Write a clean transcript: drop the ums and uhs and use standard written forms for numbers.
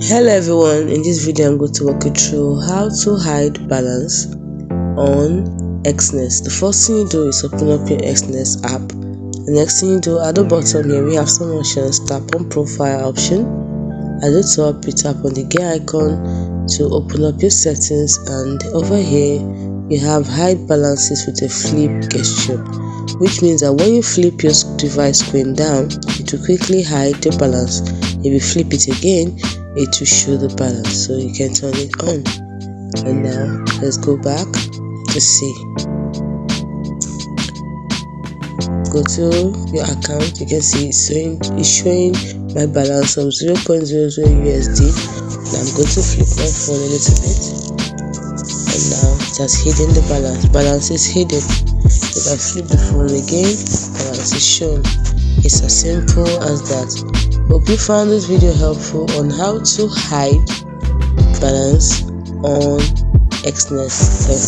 Hello everyone, in this video I'm going to walk you through how to hide balance on Exness. The first thing you do is open up your Exness app. The next thing you do, at the bottom here we have some options. Tap on profile option. At the top you tap on the gear icon to open up your settings, and over here you have hide balances with a flip gesture, which means that when you flip your device screen down, it will quickly hide the balance. If you flip it again, it will show the balance, so you can turn it on. And now let's go back to see. Go to your account. You can see it's showing my balance of 0.00 USD. Now I'm going to flip my phone a little bit, and now it has hidden the balance. Balance is hidden. If I flip the phone again, balance is shown. It's as simple as that. Hope you found this video helpful on how to hide balance on Exness. Thanks.